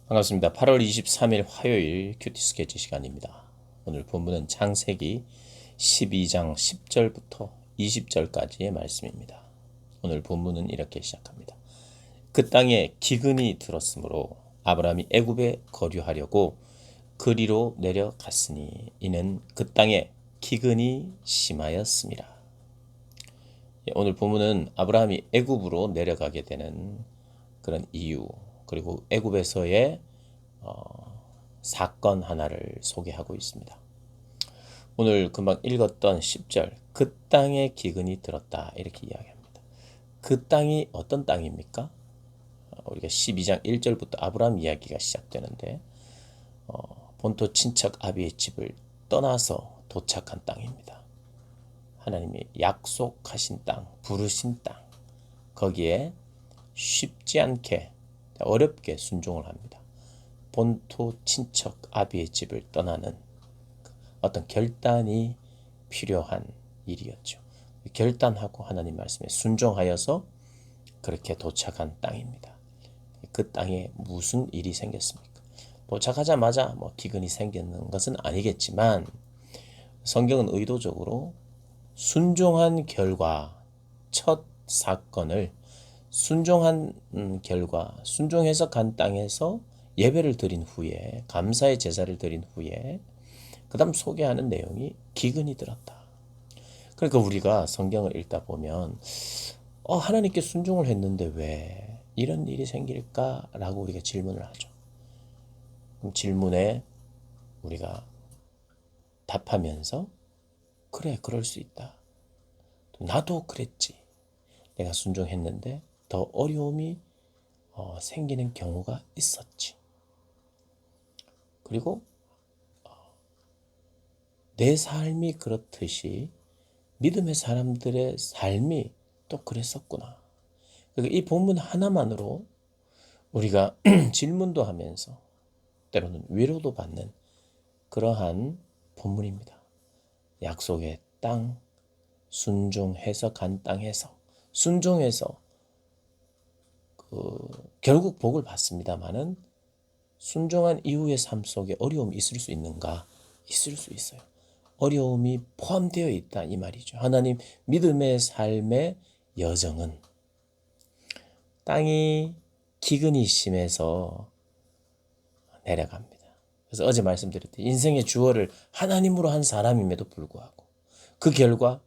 반갑습니다. 8월 23일 화요일 큐티 스케치 시간입니다. 오늘 본문은 창세기 12장 10절부터 20절까지의 말씀입니다. 오늘 본문은 이렇게 시작합니다. 그 땅에 기근이 들었으므로 아브라함이 애굽에 거류하려고 그리로 내려갔으니 이는 그 땅에 기근이 심하였습니다. 오늘 본문은 아브라함이 애굽으로 내려가게 되는 그런 이유, 그리고 애굽에서의 사건 하나를 소개하고 있습니다. 오늘 금방 읽었던 10절, 그 땅에 기근이 들었다, 이렇게 이야기합니다. 그 땅이 어떤 땅입니까? 우리가 12장 1절부터 아브라함 이야기가 시작되는데 본토 친척 아비의 집을 떠나서 도착한 땅입니다. 하나님이 약속하신 땅, 부르신 땅, 거기에 쉽지 않게 어렵게 순종을 합니다. 본토 친척 아비의 집을 떠나는 어떤 결단이 필요한 일이었죠. 결단하고 하나님 말씀에 순종하여서 그렇게 도착한 땅입니다. 그 땅에 무슨 일이 생겼습니까? 도착하자마자 기근이 생기는 것은 아니겠지만 성경은 의도적으로 순종한 결과, 첫 사건을 순종한 결과, 순종해서 간 땅에서 예배를 드린 후에, 감사의 제사를 드린 후에 그 다음 소개하는 내용이 기근이 들었다. 그러니까 우리가 성경을 읽다 보면 하나님께 순종을 했는데 왜 이런 일이 생길까라고 우리가 질문을 하죠. 그럼 질문에 우리가 답하면서 그래, 그럴 수 있다. 나도 그랬지. 내가 순종했는데 더 어려움이 생기는 경우가 있었지. 그리고 내 삶이 그렇듯이 믿음의 사람들의 삶이 또 그랬었구나. 그러니까 이 본문 하나만으로 우리가 질문도 하면서 때로는 위로도 받는 그러한 본문입니다. 약속의 땅, 순종해서 간 땅에서, 순종해서 결국 복을 받습니다마는 순종한 이후의 삶 속에 어려움이 있을 수 있는가? 있을 수 있어요. 어려움이 포함되어 있다, 이 말이죠. 하나님 믿음의 삶의 여정은 땅이 기근이 심해서 내려갑니다. 그래서 어제 말씀드렸듯이 인생의 주어를 하나님으로 한 사람임에도 불구하고 그 결과,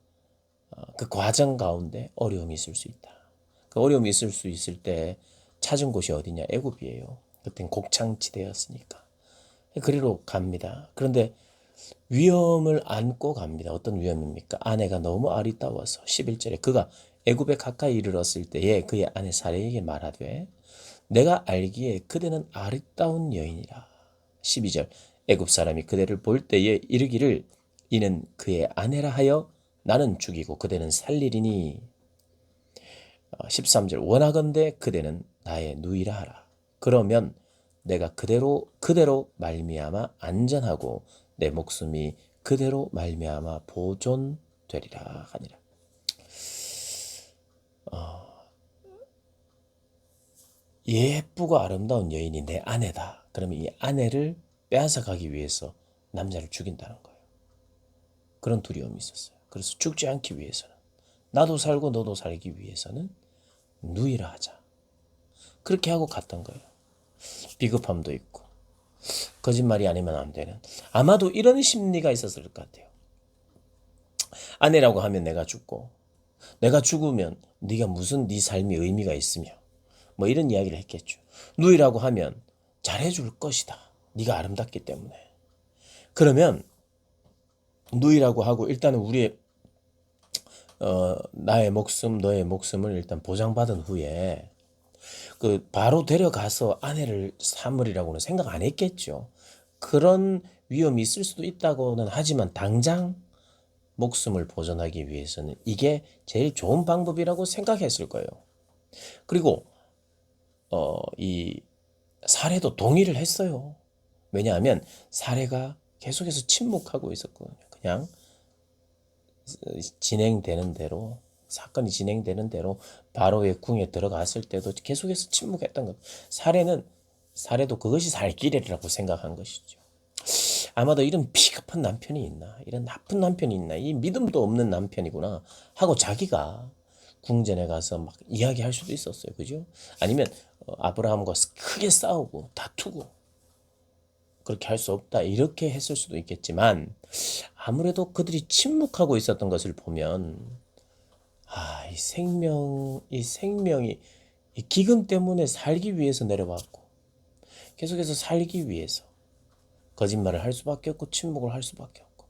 그 과정 가운데 어려움이 있을 수 있다. 그 어려움이 있을 수 있을 때 찾은 곳이 어디냐? 애굽이에요. 그땐 곡창지대였으니까. 그리로 갑니다. 그런데 위험을 안고 갑니다. 어떤 위험입니까? 아내가 너무 아리따워서 11절에 그가 애굽에 가까이 이르렀을 때에 그의 아내 사레에게 말하되 내가 알기에 그대는 아리따운 여인이라. 12절 애굽 사람이 그대를 볼 때에 이르기를 이는 그의 아내라 하여 나는 죽이고 그대는 살리리니. 13절 원하건대 그대는 나의 누이라 하라. 그러면 내가 그대로 말미암아 안전하고 내 목숨이 그대로 말미암아 보존되리라 하니라. 예쁘고 아름다운 여인이 내 아내다. 그러면 이 아내를 빼앗아 가기 위해서 남자를 죽인다는 거예요. 그런 두려움이 있었어요. 그래서 죽지 않기 위해서는, 나도 살고 너도 살기 위해서는 누이라 하자. 그렇게 하고 갔던 거예요. 비겁함도 있고 거짓말이 아니면 안 되는, 아마도 이런 심리가 있었을 것 같아요. 아내라고 하면 내가 죽고 내가 죽으면 네가 무슨 네 삶이 의미가 있으며 이런 이야기를 했겠죠. 누이라고 하면 잘해줄 것이다. 네가 아름답기 때문에. 그러면 누이라고 하고 일단은 우리의 나의 목숨, 너의 목숨을 일단 보장받은 후에 그 바로 데려가서 아내를 삼으리라고는 생각 안 했겠죠. 그런 위험이 있을 수도 있다고는 하지만 당장 목숨을 보존하기 위해서는 이게 제일 좋은 방법이라고 생각했을 거예요. 그리고 이 사례도 동의를 했어요. 왜냐하면 사례가 계속해서 침묵하고 있었거든요. 그냥 진행되는 대로, 사건이 진행되는 대로 바로의 궁에 들어갔을 때도 계속해서 침묵했던 것. 사례는 사례도 그것이 살 길이라고 생각한 것이죠. 아마도 이런 비겁한 남편이 있나, 이런 나쁜 남편이 있나, 이 믿음도 없는 남편이구나 하고 자기가 궁전에 가서 막 이야기할 수도 있었어요. 그죠? 아니면 아브라함과 크게 싸우고 다투고 그렇게 할 수 없다 이렇게 했을 수도 있겠지만, 아무래도 그들이 침묵하고 있었던 것을 보면, 이 생명이 이 기근 때문에 살기 위해서 내려왔고 계속해서 살기 위해서 거짓말을 할 수밖에 없고 침묵을 할 수밖에 없고,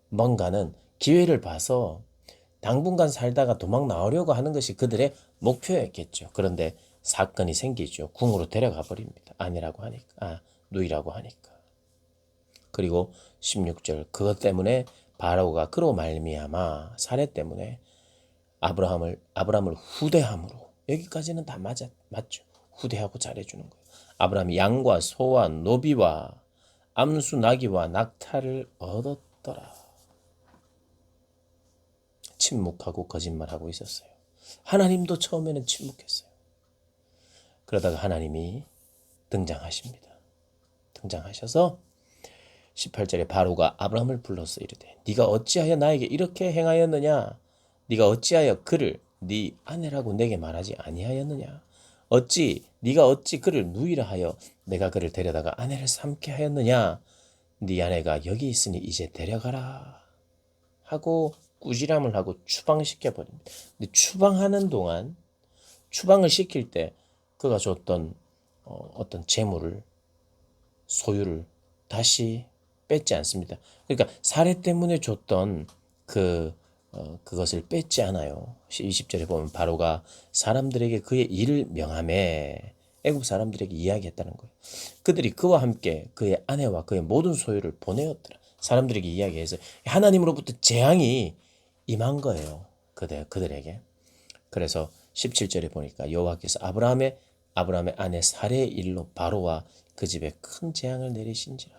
뭔가는 기회를 봐서 당분간 살다가 도망 나오려고 하는 것이 그들의 목표였겠죠. 그런데 사건이 생기죠. 궁으로 데려가 버립니다. 아내라고 하니까, 누이라고 하니까. 그리고 16절, 그것 때문에 바로가 그로 말미암아 사례 때문에 아브라함을 후대함으로, 여기까지는 다 맞죠. 후대하고 잘해주는 거예요. 아브라함이 양과 소와 노비와 암수 나귀와 낙타를 얻었더라. 침묵하고 거짓말하고 있었어요. 하나님도 처음에는 침묵했어요. 그러다가 하나님이 등장하십니다. 등장하셔서 18절에 바로가 아브라함을 불러서 이르되 네가 어찌하여 나에게 이렇게 행하였느냐? 네가 어찌하여 그를 네 아내라고 내게 말하지 아니하였느냐? 네가 어찌 그를 누이라 하여 내가 그를 데려다가 아내를 삼게 하였느냐? 네 아내가 여기 있으니 이제 데려가라 하고 꾸지람을 하고 추방시켜 버립니다. 근데 추방하는 동안, 추방을 시킬 때 그가 줬던 어떤 재물을, 소유를 다시 뺏지 않습니다. 그러니까 살해 때문에 줬던 그것을 뺏지 않아요. 20절에 보면 바로가 사람들에게 그의 일을 명함에, 애굽 사람들에게 이야기했다는 거예요. 그들이 그와 함께 그의 아내와 그의 모든 소유를 보내었더라. 사람들에게 이야기해서 하나님으로부터 재앙이 임한 거예요. 그들에게. 그래서 17절에 보니까 여호와께서 아브라함의 아내 사레의 일로 바로와 그 집에 큰 재앙을 내리신지라.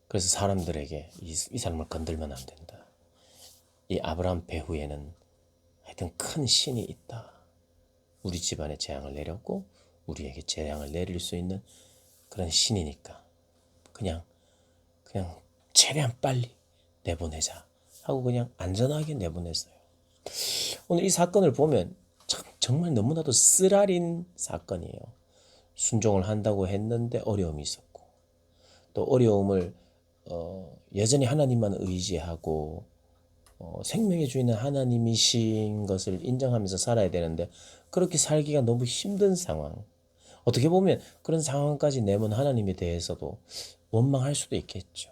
그래서 사람들에게 이 사람을 건들면 안 된다. 이 아브라함 배후에는 하여튼 큰 신이 있다. 우리 집안에 재앙을 내렸고 우리에게 재앙을 내릴 수 있는 그런 신이니까 그냥 최대한 빨리 내보내자 하고 그냥 안전하게 내보냈어요. 오늘 이 사건을 보면 정말 너무나도 쓰라린 사건이에요. 순종을 한다고 했는데 어려움이 있었고, 또 어려움을 여전히 하나님만 의지하고 생명의 주인은 하나님이신 것을 인정하면서 살아야 되는데 그렇게 살기가 너무 힘든 상황. 어떻게 보면 그런 상황까지 내몬 하나님에 대해서도 원망할 수도 있겠죠.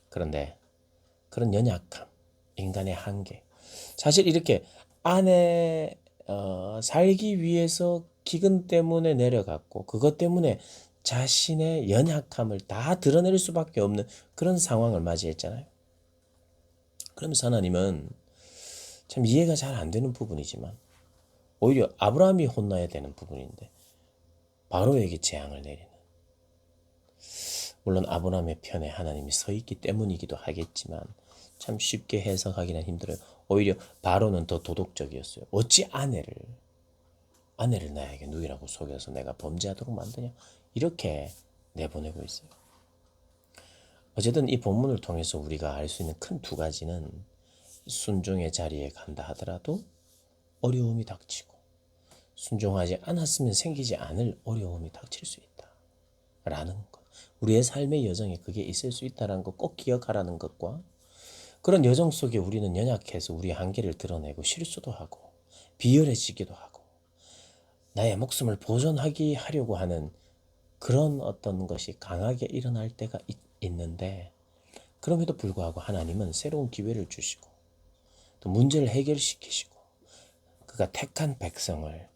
그런데 그런 연약함, 인간의 한계. 사실 이렇게 안에 살기 위해서 기근 때문에 내려갔고 그것 때문에 자신의 연약함을 다 드러낼 수밖에 없는 그런 상황을 맞이했잖아요. 그러면서 하나님은 참 이해가 잘 안 되는 부분이지만 오히려 아브라함이 혼나야 되는 부분인데 바로에게 재앙을 내리는, 물론 아브라함의 편에 하나님이 서 있기 때문이기도 하겠지만 참 쉽게 해석하기는 힘들어요. 오히려 바로는 더 도덕적이었어요. 어찌 아내를 나에게 누이라고 속여서 내가 범죄하도록 만드냐, 이렇게 내보내고 있어요. 어쨌든 이 본문을 통해서 우리가 알 수 있는 큰 두 가지는, 순종의 자리에 간다 하더라도 어려움이 닥치고 순종하지 않았으면 생기지 않을 어려움이 닥칠 수 있다라는 것. 우리의 삶의 여정에 그게 있을 수 있다는 것 꼭 기억하라는 것과, 그런 여정 속에 우리는 연약해서 우리의 한계를 드러내고 실수도 하고 비열해지기도 하고 나의 목숨을 보존하려고 하는 그런 어떤 것이 강하게 일어날 때가 있는데, 그럼에도 불구하고 하나님은 새로운 기회를 주시고 또 문제를 해결시키시고 그가 택한 백성을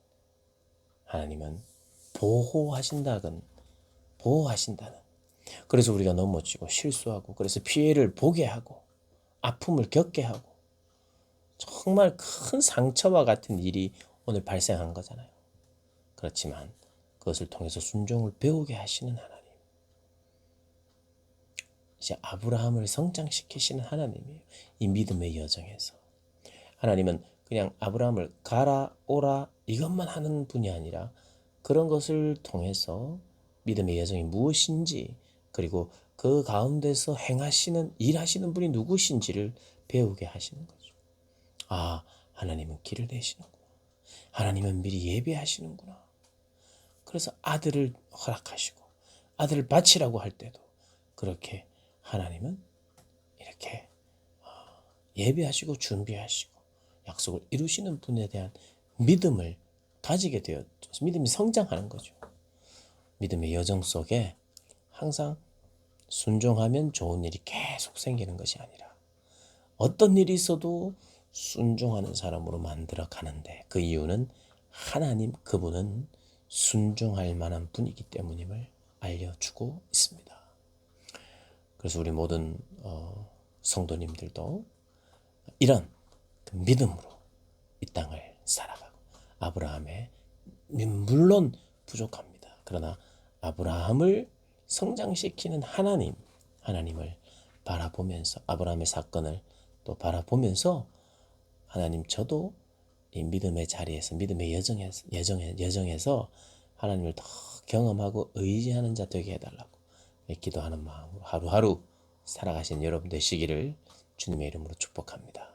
하나님은 보호하신다는, 그래서 우리가 넘어지고 실수하고 그래서 피해를 보게 하고 아픔을 겪게 하고 정말 큰 상처와 같은 일이 오늘 발생한 거잖아요. 그렇지만 그것을 통해서 순종을 배우게 하시는 하나님, 이제 아브라함을 성장시키시는 하나님이에요. 이 믿음의 여정에서 하나님은 그냥 아브라함을 가라 오라 이것만 하는 분이 아니라 그런 것을 통해서 믿음의 여정이 무엇인지, 그리고 그 가운데서 행하시는 일하시는 분이 누구신지를 배우게 하시는 거죠. 아, 하나님은 길을 내시는구나. 하나님은 미리 예배하시는구나. 그래서 아들을 허락하시고 아들을 바치라고 할 때도 그렇게 하나님은 이렇게 예배하시고 준비하시고 약속을 이루시는 분에 대한 믿음을 가지게 되었죠. 믿음이 성장하는 거죠. 믿음의 여정 속에 항상 순종하면 좋은 일이 계속 생기는 것이 아니라 어떤 일이 있어도 순종하는 사람으로 만들어 가는데, 그 이유는 하나님 그분은 순종할 만한 분이기 때문임을 알려주고 있습니다. 그래서 우리 모든 성도님들도 이런 그 믿음으로 이 땅을 살아가고, 아브라함의 물론 부족합니다. 그러나 아브라함을 성장시키는 하나님을 바라보면서, 아브라함의 사건을 또 바라보면서 하나님, 저도 이 믿음의 자리에서, 믿음의 여정에서 하나님을 더 경험하고 의지하는 자 되게 해달라고 기도하는 마음으로 하루하루 살아가신 여러분 되시기를 주님의 이름으로 축복합니다.